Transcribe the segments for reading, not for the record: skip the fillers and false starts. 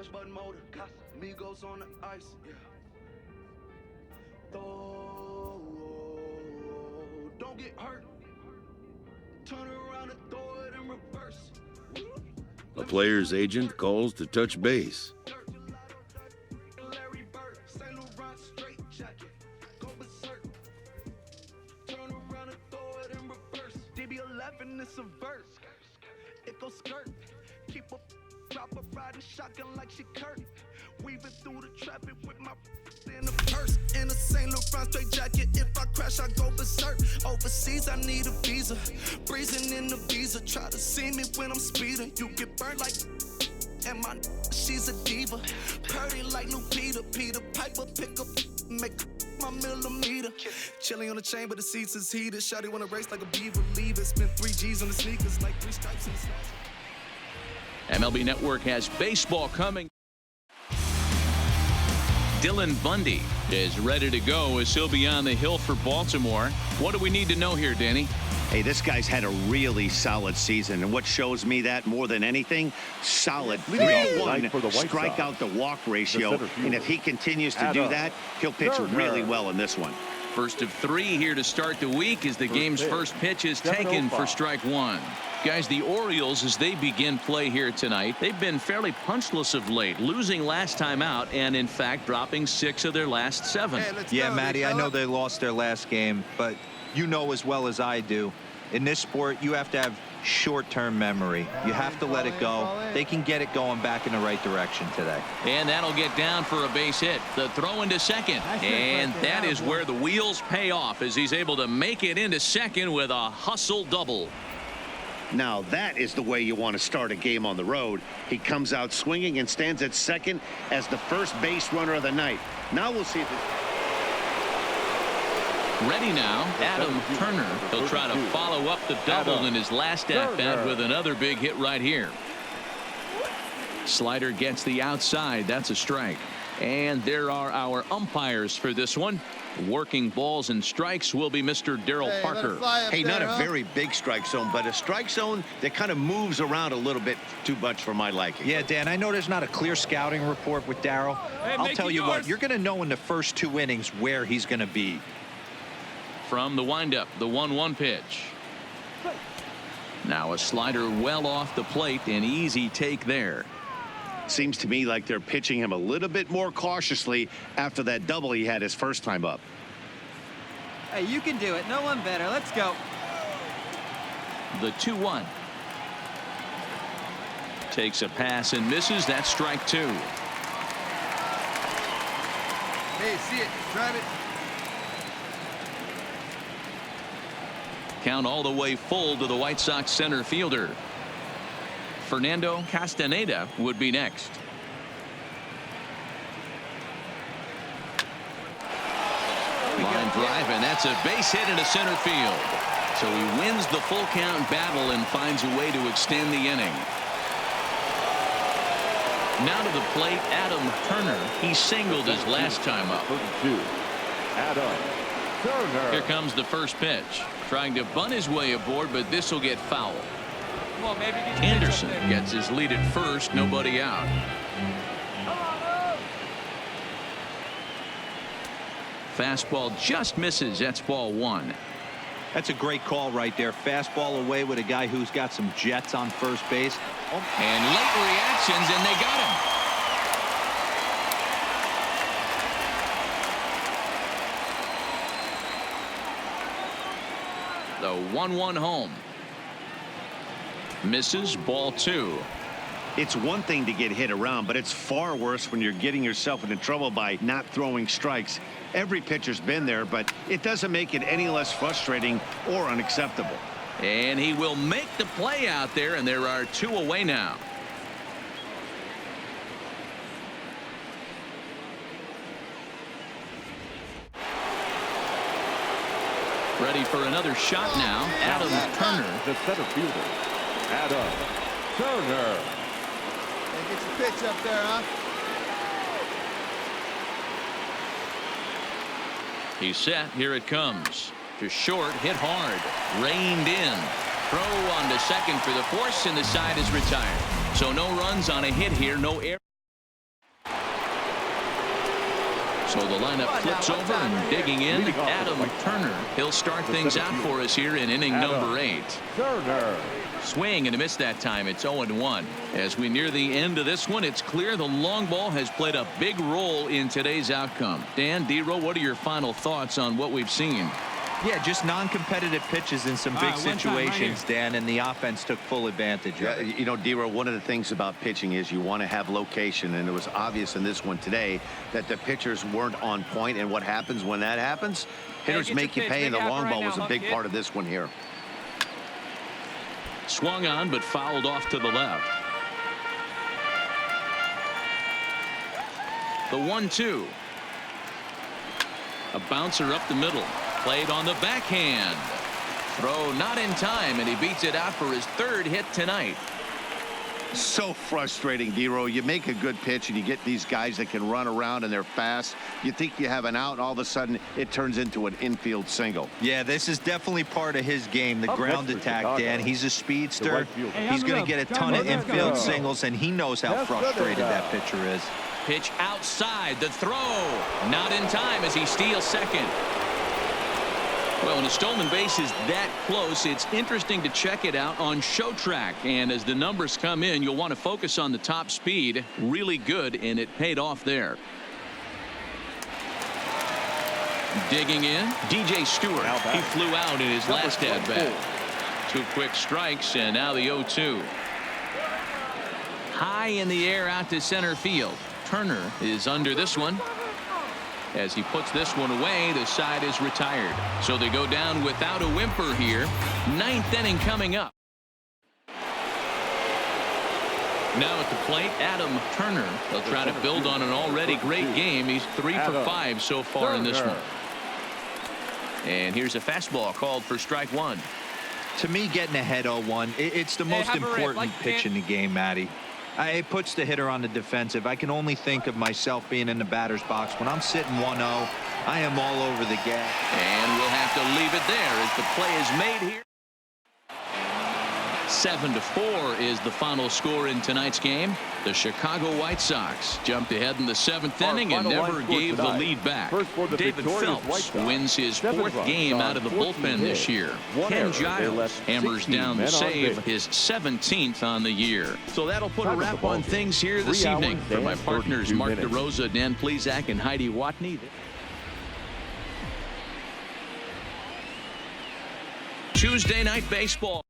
Push button motor, Migos on the ice, yeah. Don't get hurt. Turn around and throw it in reverse. A player's agent calls to touch base. It's a verse. It goes skirt. Keep a drop a riding shotgun like she Kurt. Weaving through the traffic with my in a purse. In a St. Laurent straight jacket. If I crash, I go berserk. Overseas, I need a visa. Breezing in the visa. Try to see me when I'm speeding. You get burned like. And my she's a diva. Purdy like Lupita. Peter Piper pick up. Make my millimeter. Chilling on the chain, but the seats is heated. Shawty wanna race like a beaver. Leave it. Spent 3 G's on the sneakers. Like 3 stripes in the slash. MLB Network has baseball coming. Dylan Bundy is ready to go as he'll be on the hill for Baltimore. What do we need to know here, Danny? Hey, this guy's had a really solid season, and what shows me that more than anything, solid 3-1 strikeout to walk ratio, and if he continues to do that, he'll pitch really well in this one. First of 3 here to start the week as the game's first pitch is taken for strike 1. Guys, the Orioles, as they begin play here tonight, they've been fairly punchless of late, losing last time out and, in fact, dropping 6 of their last 7. Yeah, Matty, I know they lost their last game, but you know as well as I do, in this sport, you have to have short-term memory. You have to let it go. They can get it going back in the right direction today. And that'll get down for a base hit. The throw into second. And that is where the wheels pay off as he's able to make it into second with a hustle double. Now that is the way you want to start a game on the road. He comes out swinging and stands at second as the first base runner of the night. Now we'll see if it's... Ready now, Adam Turner. He'll try to follow up the double in his last at-bat with another big hit right here. Slider gets the outside. That's a strike. And there are our umpires for this one. Working balls and strikes will be Mr. Darryl Parker. Hey, not a very big strike zone, but a strike zone that kind of moves around a little bit too much for my liking. Yeah, Dan, I know there's not a clear scouting report with Darryl. I'll tell you what, you're going to know in the first 2 innings where he's going to be. From the windup, the 1-1 pitch. Now a slider well off the plate, an easy take there. Seems to me like they're pitching him a little bit more cautiously after that double he had his first time up. Hey, you can do it. No one better. Let's go. The 2-1. Takes a pass and misses. That's strike 2. Hey, see it. Drive it. Count all the way full to the White Sox center fielder. Fernando Castaneda would be next. Line drive, and that's a base hit into center field. So he wins the full count battle and finds a way to extend the inning. Now to the plate, Adam Turner. He singled his last time up. Adam Turner. Here comes the first pitch. Trying to bunt his way aboard, but this will get foul. Well, maybe Anderson gets his lead at first, nobody out. Fastball just misses. That's ball 1. That's a great call right there. Fastball away with a guy who's got some jets on first base. And late reactions, and they got him. The 1-1 home. Misses, ball 2. It's one thing to get hit around, but it's far worse when you're getting yourself into trouble by not throwing strikes. Every pitcher's been there, but it doesn't make it any less frustrating or unacceptable. And he will make the play out there, and there are 2 away now. Ready for another shot now. Adam Turner. The center fielder, Adam Turner. Hey, get your pitch up there, huh? He's set. Here it comes. To short, hit hard. Reined in. Throw on to second for the force, and the side is retired. So no runs on a hit here. No error. So the lineup flips over and digging in, Adam Turner. He'll start things out for us here in inning number 8. Turner. Swing and a miss that time. It's 0-1. As we near the end of this one, it's clear the long ball has played a big role in today's outcome. Dan, D-Row, what are your final thoughts on what we've seen? Yeah, just non-competitive pitches in some big situations, Dan, and the offense took full advantage of it. You know, D-Row, one of the things about pitching is you want to have location, and it was obvious in this one today that the pitchers weren't on point, and what happens when that happens? Hitters make you pay, and the long ball was a big part of this one here. Swung on, but fouled off to the left. The 1-2. A bouncer up the middle. Played on the backhand. Throw not in time, and he beats it out for his 3rd hit tonight. So frustrating, D-Row. You make a good pitch, and you get these guys that can run around, and they're fast. You think you have an out, and all of a sudden, it turns into an infield single. Yeah, this is definitely part of his game, the ground attack, Dan. He's a speedster. He's going to get a ton of infield singles, and he knows how frustrated that pitcher is. Pitch outside. The throw. Not in time as he steals second. Well, when a stolen base is that close, it's interesting to check it out on Show Track. And as the numbers come in, you'll want to focus on the top speed. Really good, and it paid off there. Digging in, DJ Stewart. He flew out in his last at-bat. 2 quick strikes, and now the 0-2. High in the air out to center field. Turner is under this one. As he puts this one away, the side is retired. So they go down without a whimper here. 9th inning coming up. Now at the plate, Adam Turner. They'll try to build on an already great game. He's 3 for 5 so far in this one. And here's a fastball called for strike 1. To me, getting ahead 0-1, it's the most important pitch in the game, Matty. It puts the hitter on the defensive. I can only think of myself being in the batter's box. When I'm sitting 1-0, I am all over the gas. And we'll have to leave it there as the play is made here. 7-4 is the final score in tonight's game. The Chicago White Sox jumped ahead in the 7th inning and never gave the lead back. David Phelps wins his 4th game out of the bullpen this year. Ken Giles hammers down the save, his 17th on the year. So that'll put a wrap on things here this evening. For my partners Mark DeRosa, Dan Plesac, and Heidi Watney. Tuesday night baseball.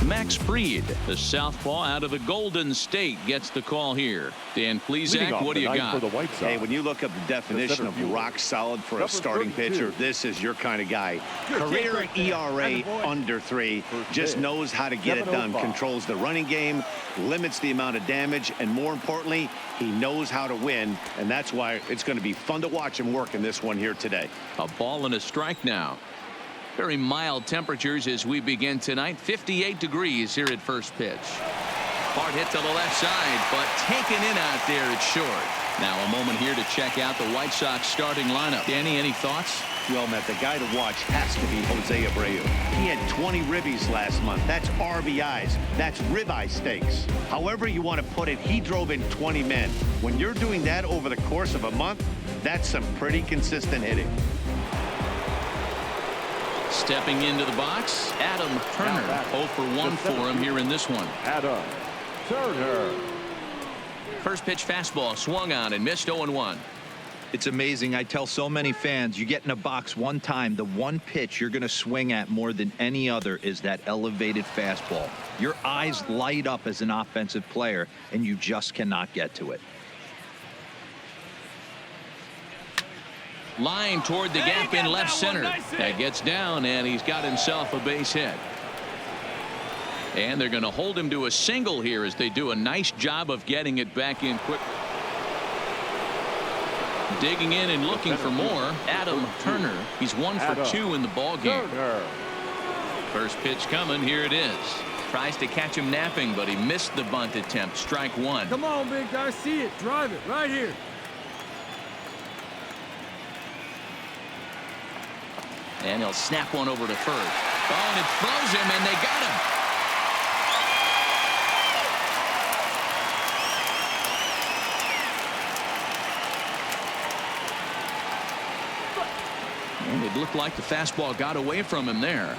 Max Fried, the southpaw out of the Golden State, gets the call here. Dan Plesac, what do you got? Hey, when you look up the definition of rock solid for a starting pitcher, this is your kind of guy. Career ERA under 3, just knows how to get it done, controls the running game, limits the amount of damage, and more importantly, he knows how to win, and that's why it's going to be fun to watch him work in this one here today. A ball and a strike now. Very mild temperatures as we begin tonight. 58 degrees here at first pitch. Hard hit to the left side, but taken in out there at short. Now a moment here to check out the White Sox starting lineup. Danny, any thoughts? Well, Matt, the guy to watch has to be Jose Abreu. He had 20 ribbies last month. That's RBIs. That's ribeye steaks. However you want to put it, he drove in 20 men. When you're doing that over the course of a month, that's some pretty consistent hitting. Stepping into the box, Adam Turner. 0 for 1 for him here in this one. Adam Turner. First pitch fastball swung on and missed. 0-1. It's amazing. I tell so many fans, you get in a box one time, the one pitch you're going to swing at more than any other is that elevated fastball. Your eyes light up as an offensive player, and you just cannot get to it. Line toward the gap in left center. That gets down, and he's got himself a base hit. And they're going to hold him to a single here as they do a nice job of getting it back in quick. Digging in and looking for more, Adam Turner. He's 1 for 2 in the ball game. First pitch coming. Here it is. Tries to catch him napping, but he missed the bunt attempt. Strike 1. Come on, big guy. See it. Drive it right here. And he'll snap one over to first. Oh, and it throws him, and they got him. And it looked like the fastball got away from him there.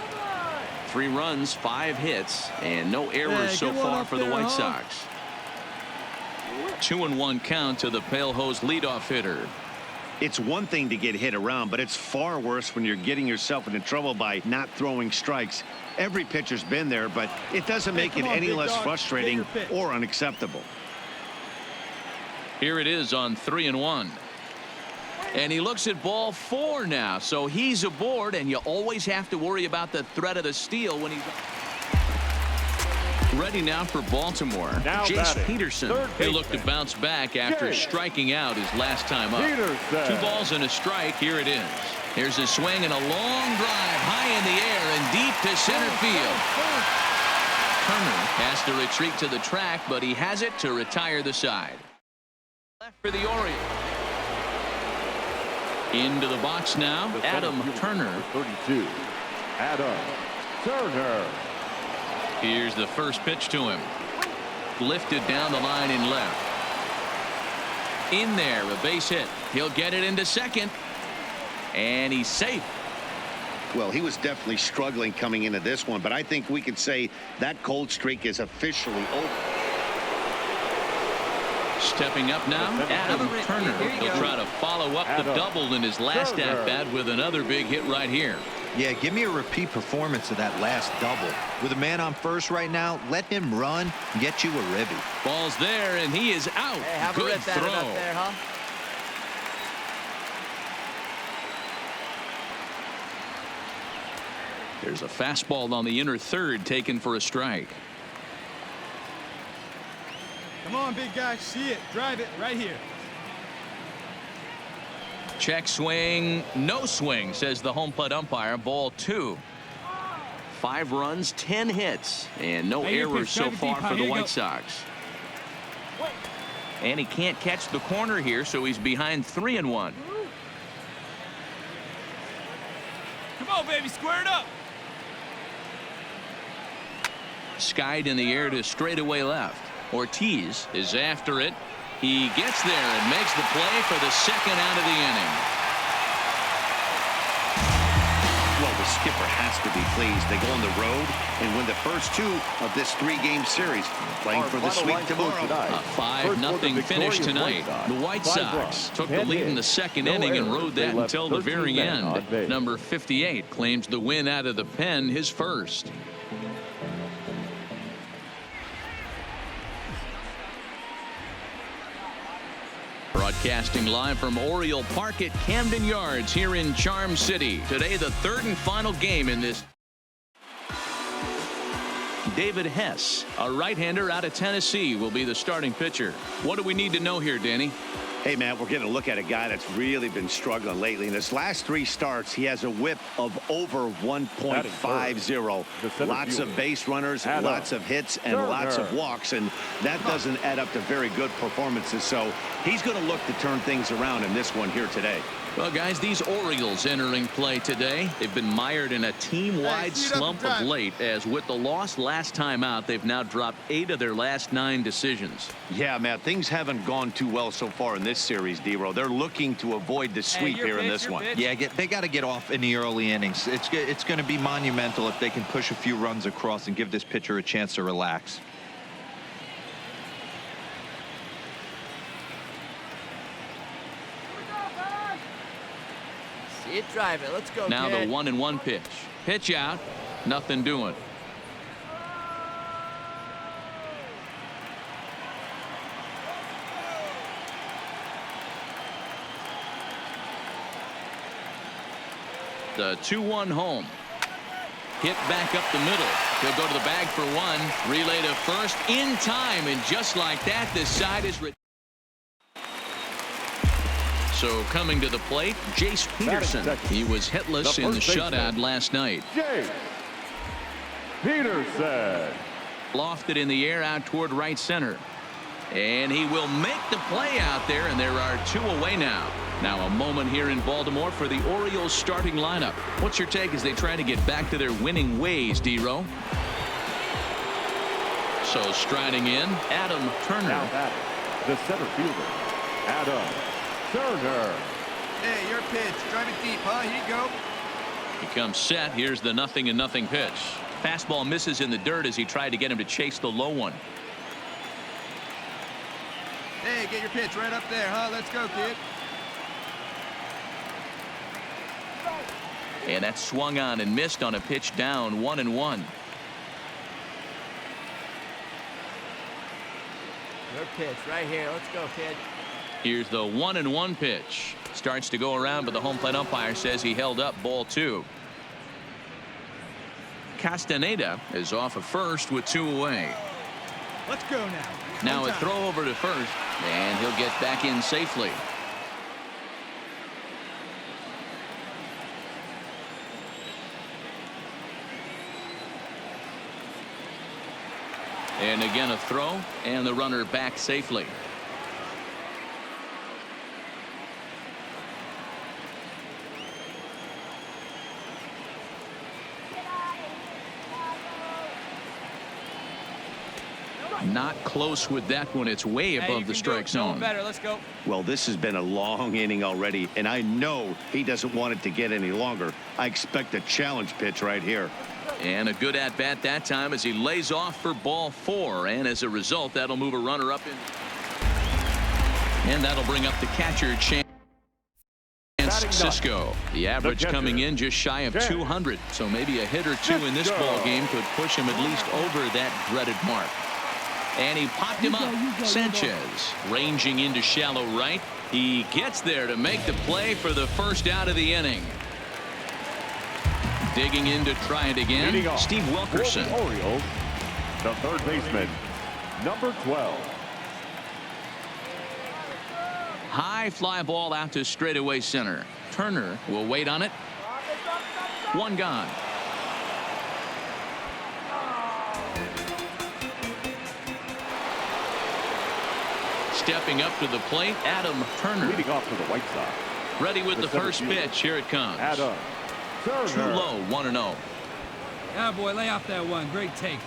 3 runs, 5 hits, and no errors so far for the White Sox. 2-1 count to the Pale Hose leadoff hitter. It's one thing to get hit around, but it's far worse when you're getting yourself into trouble by not throwing strikes. Every pitcher's been there, but it doesn't make it any less frustrating or unacceptable. Here it is on 3-1. And he looks at ball 4 now, so he's aboard, and you always have to worry about the threat of the steal when he's ready now for Baltimore. Now Jace Peterson. He'll look to bounce back after striking out his last time up. 2 balls and a strike. Here it is. Here's a swing and a long drive high in the air and deep to center field. Turner has to retreat to the track, but he has it to retire the side. Left for the Orioles. Into the box now, Adam Turner. 32. Adam Turner. Here's the first pitch to him. Lifted down the line in left. In there, a base hit. He'll get it into second. And he's safe. Well, he was definitely struggling coming into this one, but I think we could say that cold streak is officially over. Stepping up now, Adam Turner. He'll try to follow up the double in his last at-bat with another big hit right here. Yeah, give me a repeat performance of that last double. With a man on first right now, let him run and get you a ribby. Ball's there, and he is out. Hey, good throw. Up there, huh? There's a fastball on the inner third taken for a strike. Come on, big guy. See it. Drive it right here. Check swing. No swing, says the home plate umpire. Ball 2. 5 runs, 10 hits, and no errors so far for the White Sox. And he can't catch the corner here, so he's behind 3-1. Come on, baby. Square it up. Skied in the air to straightaway left. Ortiz is after it. He gets there and makes the play for the second out of the inning. Well, the skipper has to be pleased. They go on the road and win the first 2 of this 3-game series, playing for the sweep tomorrow. A 5-0 finish tonight. The White Sox took the lead in the second inning and rode that until the very end. Number 58 claims the win out of the pen, his first. Broadcasting live from Oriole Park at Camden Yards here in Charm City. Today, the 3rd and final game in this. David Hess, a right-hander out of Tennessee, will be the starting pitcher. What do we need to know here, Danny? Hey, man, we're getting a look at a guy that's really been struggling lately. In his last 3 starts, he has a whip of over 1.50. Lots of base runners, lots of hits, and lots of walks, and that doesn't add up to very good performances. So he's going to look to turn things around in this one here today. Well, guys, these Orioles entering play today, they've been mired in a team-wide slump of late, as with the loss last time out, they've now dropped 8 of their last 9 decisions. Yeah, man, things haven't gone too well so far in this series, D-Row. They're looking to avoid the sweep here in this one. Yeah, they got to get off in the early innings. It's going to be monumental if they can push a few runs across and give this pitcher a chance to relax. See it, drive it. Let's go. Now kid. the 1-1 pitch. Pitch out. Nothing doing. The 2-1 home. Hit back up the middle. He'll go to the bag for 1. Relay to first in time, and just like that, this side is. So coming to the plate, Jace Peterson. He was hitless in the shutout last night. Jace Peterson. Lofted in the air out toward right center. And he will make the play out there, and there are 2 away now. Now a moment here in Baltimore for the Orioles starting lineup. What's your take as they try to get back to their winning ways, D-Row? So striding in, Adam Turner. Now batting, the center fielder, Adam Turner. Hey, your pitch. Drive it deep, huh? Here you go. He comes set. Here's the 0-0 pitch. Fastball misses in the dirt as he tried to get him to chase the low one. Hey, get your pitch right up there, huh? Let's go, kid. And that swung on and missed on a pitch down 1-1. Your pitch right here. Let's go, kid. Here's the 1-1 pitch. Starts to go around, but the home plate umpire says he held up ball 2. Castaneda is off of first with 2 away. Let's go now. Now a throw over to first, and he'll get back in safely. And again a throw, and the runner back safely. Not close with that one. It's way above the strike zone. Better. Let's go. Well, this has been a long inning already, and I know he doesn't want it to get any longer. I expect a challenge pitch right here. And a good at-bat that time as he lays off for ball 4. And as a result, that'll move a runner up in. And that'll bring up the catcher, Chance Cisco. The average coming in just shy of 200. So maybe a hit or 2 in this ball game could push him at least over that dreaded mark. And he popped him up. Sanchez ranging into shallow right. He gets there to make the play for the first out of the inning. Digging in to try it again, Steve Wilkerson. For the Orioles, the third baseman, number 12. High fly ball out to straightaway center. Turner will wait on it. 1 gone. Stepping up to the plate, Adam Turner. Leading off to the White Sox. Ready with the first pitch. Here it comes. Adam Turner. Too low, 1-0. Ah, boy, lay off that one. Great take.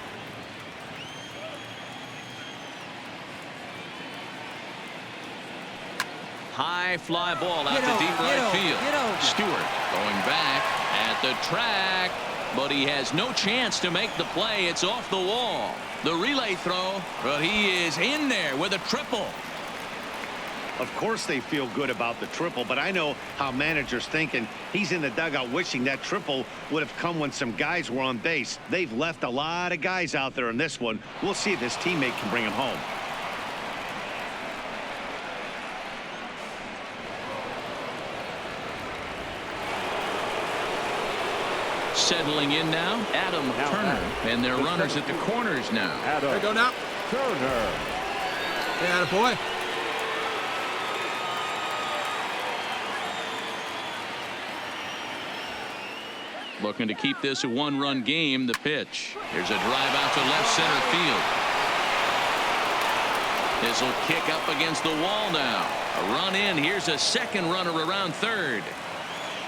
High fly ball out to deep right field. Stewart going back at the track, but he has no chance to make the play. It's off the wall. The relay throw, but he is in there with a triple. Of course they feel good about the triple, but I know how managers thinking. He's in the dugout wishing that triple would have come when some guys were on base. They've left a lot of guys out there in this one. We'll see if his teammate can bring him home. Settling in now, Adam Turner, and their runners at the corners now. There you go now. Turner. Yeah, boy. Looking to keep this a 1-run game. The pitch. Here's a drive out to left center field. This will kick up against the wall now. A run in. Here's a second runner around third.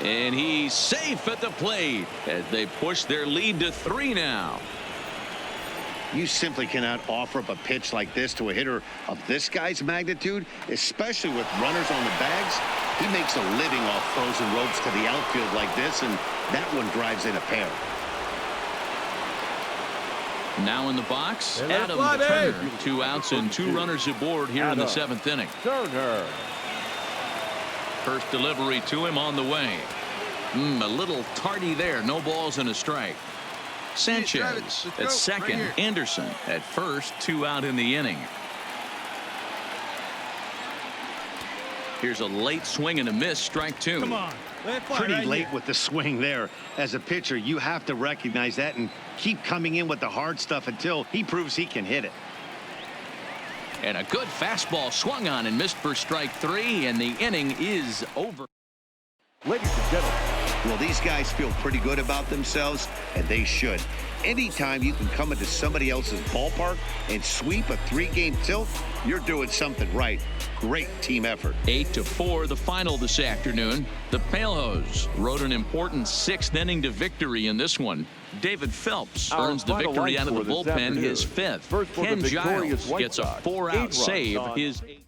And he's safe at the plate as they push their lead to 3 now. You simply cannot offer up a pitch like this to a hitter of this guy's magnitude, especially with runners on the bags. He makes a living off frozen ropes to the outfield like this, and that one drives in a pair. Now in the box, Adam Turner. 2 outs and 2 runners aboard here in the 7th inning. Turner. First delivery to him on the way. A little tardy there. No balls and a strike. Sanchez at second. Anderson at first. 2 out in the inning. Here's a late swing and a miss. Strike 2. Come on. Pretty late with the swing there. As a pitcher, you have to recognize that and keep coming in with the hard stuff until he proves he can hit it. And a good fastball swung on and missed for strike 3, and the inning is over. Ladies and gentlemen. Well, these guys feel pretty good about themselves, and they should. Anytime you can come into somebody else's ballpark and sweep a 3-game tilt, you're doing something right. Great team effort. 8-4 the final this afternoon. The Palehose rode an important 6th inning to victory in this one. David Phelps earns the victory out of the bullpen, his 5th. Ken Giles gets a 4-out save, his 8th.